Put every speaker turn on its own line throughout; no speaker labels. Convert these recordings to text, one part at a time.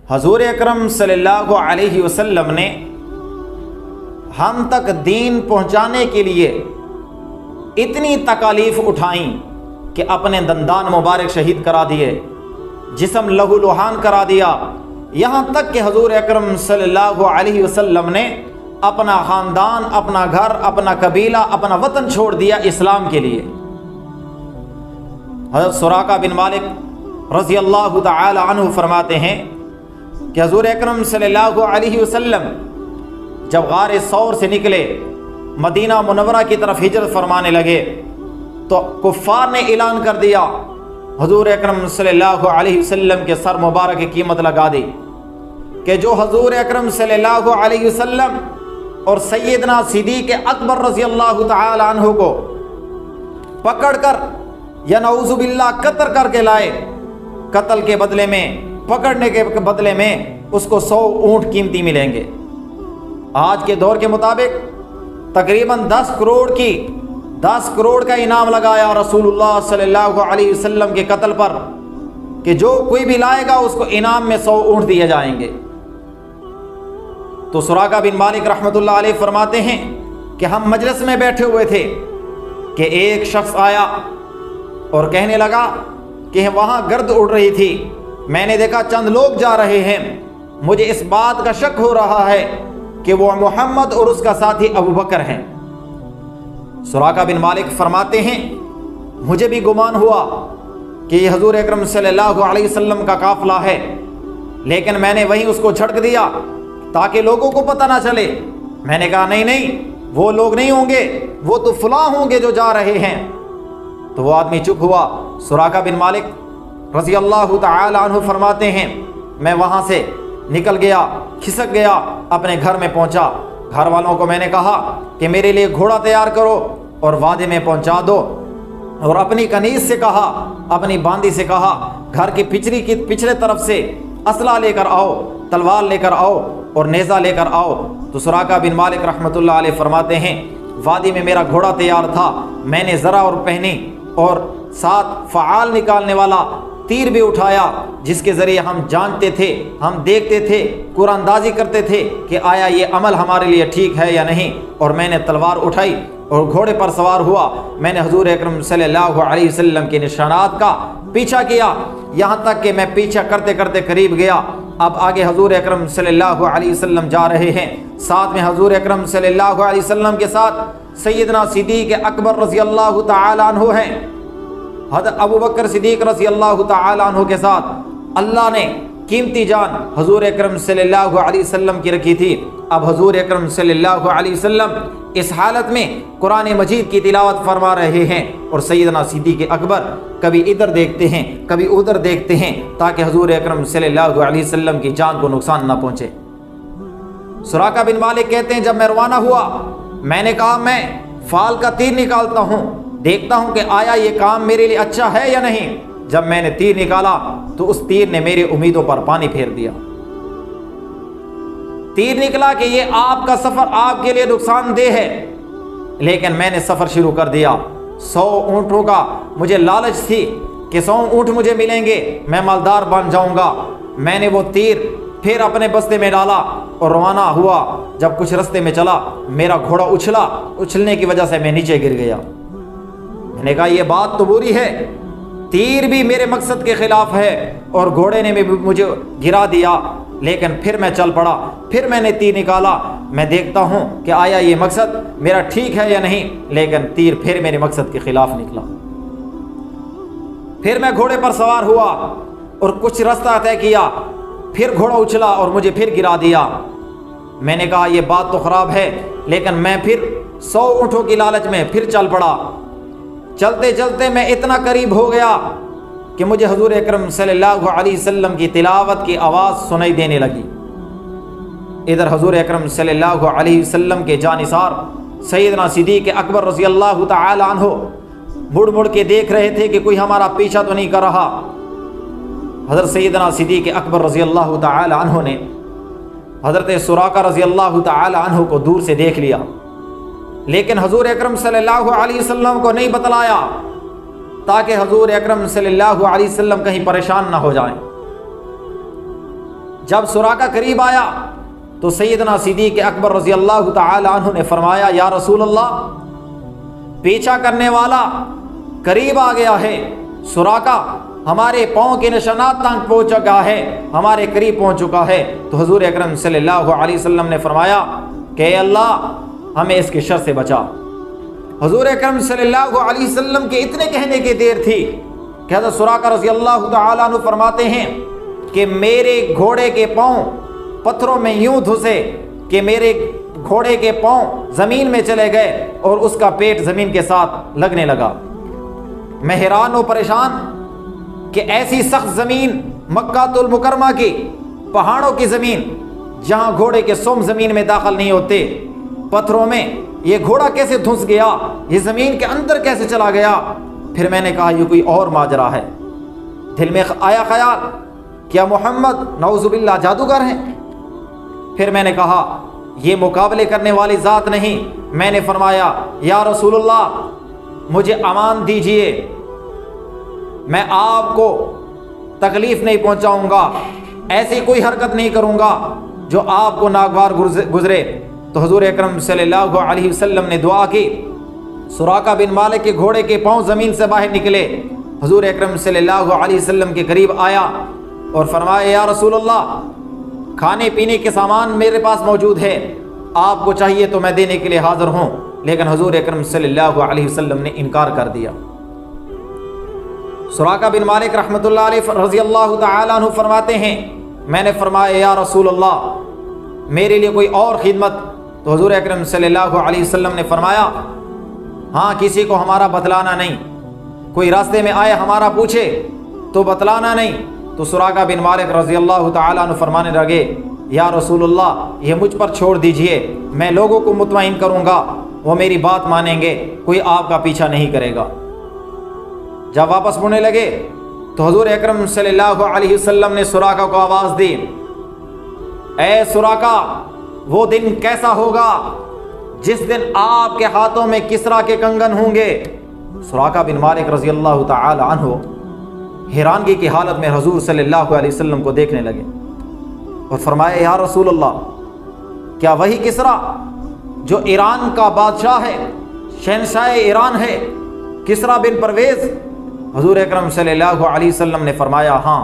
حضور اکرم صلی اللہ علیہ وسلم نے ہم تک دین پہنچانے کے لیے اتنی تکالیف اٹھائیں کہ اپنے دندان مبارک شہید کرا دیے، جسم لہو لہان کرا دیا، یہاں تک کہ حضور اکرم صلی اللہ علیہ وسلم نے اپنا خاندان، اپنا گھر، اپنا قبیلہ، اپنا وطن چھوڑ دیا اسلام کے لیے۔ حضرت سراقہ بن مالک رضی اللہ تعالی عنہ فرماتے ہیں کہ حضور اکرم صلی اللہ علیہ وسلم جب غار ثور سے نکلے، مدینہ منورہ کی طرف ہجرت فرمانے لگے، تو کفار نے اعلان کر دیا، حضور اکرم صلی اللہ علیہ وسلم کے سر مبارک کی قیمت لگا دی کہ جو حضور اکرم صلی اللہ علیہ وسلم اور سیدنا صدیق اکبر رضی اللہ تعالی عنہ کو پکڑ کر یا نعوذ باللہ قتل کر کے لائے، قتل کے بدلے میں، پکڑنے کے بدلے میں اس کو 100 اونٹ قیمتی ملیں گے۔ آج کے دور کے مطابق تقریباً 10 کروڑ کا انعام لگایا رسول اللہ صلی اللہ علیہ وسلم کے قتل پر کہ جو کوئی بھی لائے گا اس کو انعام میں 100 اونٹ دیے جائیں گے۔ تو سراقہ بن مالک رحمۃ اللہ علیہ فرماتے ہیں کہ ہم مجلس میں بیٹھے ہوئے تھے کہ ایک شخص آیا اور کہنے لگا کہ وہاں گرد اڑ رہی تھی، میں نے دیکھا چند لوگ جا رہے ہیں، مجھے اس بات کا شک ہو رہا ہے کہ وہ محمد اور اس کا ساتھی ابو بکر ہیں۔ سراقہ بن مالک فرماتے ہیں مجھے بھی گمان ہوا کہ یہ حضور اکرم صلی اللہ علیہ وسلم کا قافلہ ہے، لیکن میں نے وہیں اس کو جھٹک دیا تاکہ لوگوں کو پتہ نہ چلے۔ میں نے کہا نہیں وہ لوگ نہیں ہوں گے، وہ تو فلاں ہوں گے جو جا رہے ہیں۔ تو وہ آدمی چپ ہوا۔ سراقہ بن مالک رضی اللہ تعالی عنہ فرماتے ہیں میں وہاں سے نکل گیا، کھسک گیا، اپنے گھر میں پہنچا، گھر والوں کو میں نے کہا کہ میرے لیے گھوڑا تیار کرو اور وادی میں پہنچا دو، اور اپنی کنیز سے کہا، اپنی باندی سے کہا گھر کی پچھلے طرف سے اسلحہ لے کر آؤ، تلوار لے کر آؤ اور نیزہ لے کر آؤ۔ تو سراقہ بن مالک رحمۃ اللہ علیہ فرماتے ہیں وادی میں میرا گھوڑا تیار تھا، میں نے ذرا اور پہنی اور ساتھ فعال نکالنے والا تیر بھی اٹھایا، جس کے ذریعے ہم جانتے تھے، ہم دیکھتے تھے، قرآن اندازی کرتے تھے کہ آیا یہ عمل ہمارے لیے ٹھیک ہے یا نہیں۔ اور میں نے تلوار اٹھائی اور گھوڑے پر سوار ہوا، میں نے حضور اکرم صلی اللہ علیہ وسلم کے نشانات کا پیچھا کیا، یہاں تک کہ میں پیچھا کرتے کرتے قریب گیا۔ اب آگے حضور اکرم صلی اللہ علیہ وسلم جا رہے ہیں، ساتھ میں حضور اکرم صلی اللہ علیہ وسلم کے ساتھ سیدنا صدیق اکبر رضی اللہ تعالی عنہ ہیں، حضرت ابو بکر صدیق رضی اللہ تعالی عنہ کے ساتھ اللہ نے قیمتی جان حضور اکرم صلی اللہ علیہ وسلم کی رکھی تھی۔ اب حضور اکرم صلی اللہ علیہ وسلم اس حالت میں قرآن مجید کی تلاوت فرما رہے ہیں، اور سیدنا صدیق اکبر کبھی ادھر دیکھتے ہیں کبھی ادھر دیکھتے ہیں تاکہ حضور اکرم صلی اللہ علیہ وسلم کی جان کو نقصان نہ پہنچے۔ سراقہ بن مالک کہتے ہیں جب میں روانہ ہوا، میں نے کہا میں فال کا تیر نکالتا ہوں، دیکھتا ہوں کہ آیا یہ کام میرے لیے اچھا ہے یا نہیں۔ جب میں نے تیر نکالا تو اس تیر نے میری امیدوں پر پانی پھیر دیا۔ تیر نکلا کہ یہ آپ کا سفر آپ کے لیے نقصان دہ ہے، لیکن میں نے سفر شروع کر دیا۔ 100 اونٹوں کا مجھے لالچ تھی کہ 100 اونٹ مجھے ملیں گے، میں مالدار بن جاؤں گا۔ میں نے وہ تیر پھر اپنے بستے میں ڈالا اور روانہ ہوا۔ جب کچھ رستے میں چلا، میرا گھوڑا اچھلنے کی وجہ سے میں نیچے گر گیا۔ میں نے کہا یہ بات تو بری ہے، تیر بھی میرے مقصد کے خلاف ہے اور گھوڑے نے بھی مجھے گرا دیا، لیکن پھر میں چل پڑا، پھر میں نے تیر نکالا، میں دیکھتا ہوں کہ آیا یہ مقصد میرا ٹھیک ہے یا نہیں، لیکن تیر پھر میرے مقصد کے خلاف نکلا۔ پھر میں گھوڑے پر سوار ہوا اور کچھ راستہ طے کیا، پھر گھوڑا اچھلا اور مجھے پھر گرا دیا۔ میں نے کہا یہ بات تو خراب ہے، لیکن میں پھر 100 اونٹوں کی لالچ میں پھر چل پڑا۔ چلتے چلتے میں اتنا قریب ہو گیا کہ مجھے حضور اکرم صلی اللہ علیہ وسلم کی تلاوت کی آواز سنائی دینے لگی۔ ادھر حضور اکرم صلی اللہ علیہ وسلم کے جانثار سیدنا صدیق اکبر رضی اللہ تعالی عنہ مڑ مڑ کے دیکھ رہے تھے کہ کوئی ہمارا پیچھا تو نہیں کر رہا۔ حضرت سیدنا صدیق اکبر رضی اللہ تعالی عنہ نے حضرت سراقہ رضی اللہ تعالی عنہ کو دور سے دیکھ لیا، لیکن حضور اکرم صلی اللہ علیہ وسلم کو نہیں بتلایا تاکہ حضور اکرم صلی اللہ علیہ وسلم کہیں پریشان نہ ہو جائیں۔ جب سراقہ قریب آیا تو سیدنا صدیق اکبر رضی اللہ تعالی عنہ نے فرمایا یا رسول اللہ، پیچھا کرنے والا قریب آ گیا ہے، سراقہ ہمارے پاؤں کے نشانات تک پہنچ چکا ہے، ہمارے قریب پہنچ چکا ہے۔ تو حضور اکرم صلی اللہ علیہ وسلم نے فرمایا کہ اے اللہ ہمیں اس کے شر سے بچا۔ حضور اکرم صلی اللہ علیہ وسلم کے اتنے کہنے کی دیر تھی کہ حضرت سراقہ رضی اللہ تعالیٰ عنہ فرماتے ہیں کہ میرے گھوڑے کے پاؤں پتھروں میں یوں دھسے کہ میرے گھوڑے کے پاؤں زمین میں چلے گئے اور اس کا پیٹ زمین کے ساتھ لگنے لگا۔ میں حیران و پریشان کہ ایسی سخت زمین مکہ المکرمہ کی پہاڑوں کی زمین جہاں گھوڑے کے سم زمین میں داخل نہیں ہوتے، پتھروں میں یہ گھوڑا کیسے دھس گیا، یہ زمین کے اندر کیسے چلا گیا؟ پھر میں نے کہا یہ کوئی اور ماجرا ہے۔ دل میں آیا خیال کیا محمد نعوذ باللہ جادوگر ہیں؟ پھر میں نے کہا یہ مقابلے کرنے والی ذات نہیں۔ میں نے فرمایا یا رسول اللہ مجھے امان دیجئے، میں آپ کو تکلیف نہیں پہنچاؤں گا، ایسی کوئی حرکت نہیں کروں گا جو آپ کو ناگوار گزرے۔ تو حضور اکرم صلی اللہ علیہ وسلم نے دعا کی، سراقہ بن مالک کے گھوڑے کے پاؤں زمین سے باہر نکلے، حضور اکرم صلی اللہ علیہ وسلم کے قریب آیا اور فرمایا یا رسول اللہ کھانے پینے کے سامان میرے پاس موجود ہے، آپ کو چاہیے تو میں دینے کے لیے حاضر ہوں۔ لیکن حضور اکرم صلی اللہ علیہ وسلم نے انکار کر دیا۔ سراقہ بن مالک رحمۃ اللہ علیہ رضی اللہ تعالیٰ عنہ فرماتے ہیں میں نے فرمایا یا رسول اللہ میرے لیے کوئی اور خدمت؟ تو حضور اکرم صلی اللہ علیہ وسلم نے فرمایا ہاں کسی کو ہمارا بتلانا نہیں، کوئی راستے میں آئے ہمارا پوچھے تو بتلانا نہیں۔ تو سراقہ بن مالک رضی اللہ تعالیٰ عنہ فرمانے لگے یا رسول اللہ یہ مجھ پر چھوڑ دیجئے، میں لوگوں کو مطمئن کروں گا، وہ میری بات مانیں گے، کوئی آپ کا پیچھا نہیں کرے گا۔ جب واپس مڑنے لگے تو حضور اکرم صلی اللہ علیہ وسلم نے سراقہ کو آواز دی، اے سراقہ وہ دن کیسا ہوگا جس دن آپ کے ہاتھوں میں کسرا کے کنگن ہوں گے۔ سراقہ بن مالک رضی اللہ تعالی عنہ حیرانگی کی حالت میں حضور صلی اللہ علیہ وسلم کو دیکھنے لگے اور فرمایا یا رسول اللہ کیا وہی کسرا جو ایران کا بادشاہ ہے، شہنشاہ ایران ہے، کسرا بن پرویز؟ حضور اکرم صلی اللہ علیہ وسلم نے فرمایا ہاں۔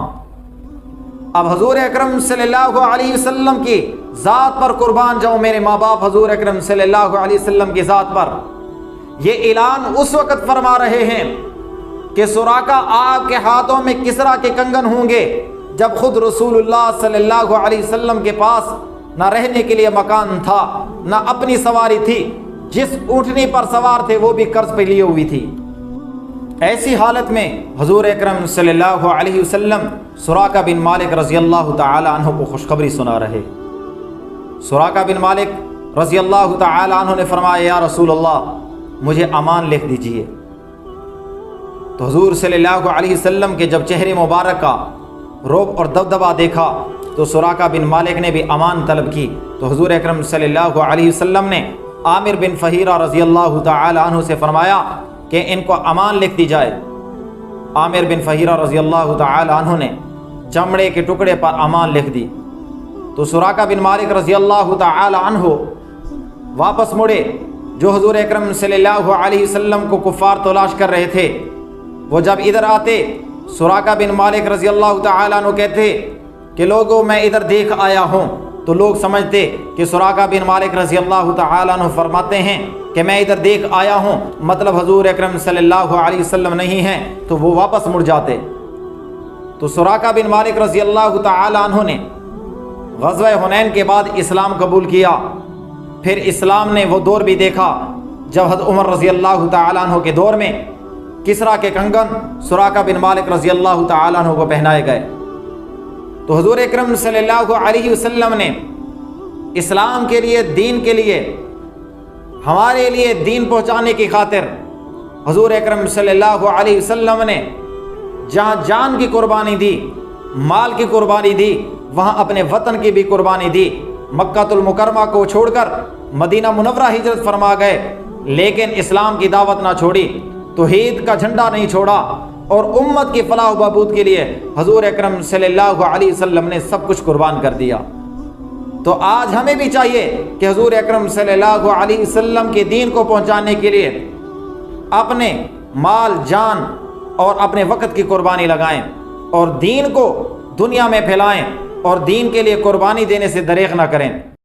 اب حضور اکرم صلی اللہ علیہ وسلم کی ذات پر قربان جاؤں، میرے ماں باپ حضور اکرم صلی اللہ علیہ وسلم کی ذات پر یہ اعلان اس وقت فرما رہے ہیں کہ سراقہ آپ کے ہاتھوں میں کسرا کے کنگن ہوں گے جب خود رسول اللہ صلی اللہ علیہ وسلم کے پاس نہ رہنے کے لیے مکان تھا، نہ اپنی سواری تھی، جس اونٹنی پر سوار تھے وہ بھی قرض پہ لیے ہوئی تھی۔ ایسی حالت میں حضور اکرم صلی اللہ علیہ وسلم سراقہ بن مالک رضی اللہ تعالی عنہ کو خوشخبری سنا رہے۔ سراقہ بن مالک رضی اللہ تعالی عنہ نے فرمایا یا رسول اللہ مجھے امان لکھ دیجئے۔ تو حضور صلی اللہ علیہ وسلم کے جب چہرے مبارک کا رعب اور دبدبا دیکھا تو سراقہ بن مالک نے بھی امان طلب کی۔ تو حضور اکرم صلی اللہ علیہ وسلم نے عامر بن فہیرہ رضی اللہ تعالی عنہ سے فرمایا کہ ان کو امان لکھ دی جائے۔ عامر بن فہیرہ رضی اللہ تعالی عنہ نے چمڑے کے ٹکڑے پر امان لکھ دی۔ تو سراقہ بن مالک رضی اللہ تعالی عنہ واپس مڑے، جو حضور اکرم صلی اللہ علیہ وسلم کو کفار تلاش کر رہے تھے، وہ جب ادھر آتے سراقہ بن مالک رضی اللہ تعالی عنہ کہتے کہ لوگوں میں ادھر دیکھ آیا ہوں، تو لوگ سمجھتے کہ سراقہ بن مالک رضی اللہ تعالی عنہ فرماتے ہیں کہ میں ادھر دیکھ آیا ہوں، مطلب حضور اکرم صلی اللہ علیہ وسلم نہیں ہیں، تو وہ واپس مڑ جاتے۔ تو سراقہ بن مالک رضی اللہ تعالی عنہ نے غزوہ حنین کے بعد اسلام قبول کیا۔ پھر اسلام نے وہ دور بھی دیکھا جب حضرت عمر رضی اللہ تعالی عنہ کے دور میں کسرا کے کنگن سراقہ بن مالک رضی اللہ تعالی عنہ کو پہنائے گئے۔ تو حضور اکرم صلی اللہ علیہ وسلم نے اسلام کے لیے، دین کے لیے، ہمارے لیے دین پہنچانے کی خاطر حضور اکرم صلی اللہ علیہ وسلم نے جہاں جان کی قربانی دی، مال کی قربانی دی، وہاں اپنے وطن کی بھی قربانی دی۔ مکہ المکرمہ کو چھوڑ کر مدینہ منورہ ہجرت فرما گئے، لیکن اسلام کی دعوت نہ چھوڑی، توحید کا جھنڈا نہیں چھوڑا، اور امت کی فلاح و بہبود کے لیے حضور اکرم صلی اللہ علیہ وسلم نے سب کچھ قربان کر دیا۔ تو آج ہمیں بھی چاہیے کہ حضور اکرم صلی اللہ علیہ وسلم کے دین کو پہنچانے کے لیے اپنے مال جان اور اپنے وقت کی قربانی لگائیں اور دین کو دنیا میں پھیلائیں اور دین کے لیے قربانی دینے سے دریغ نہ کریں۔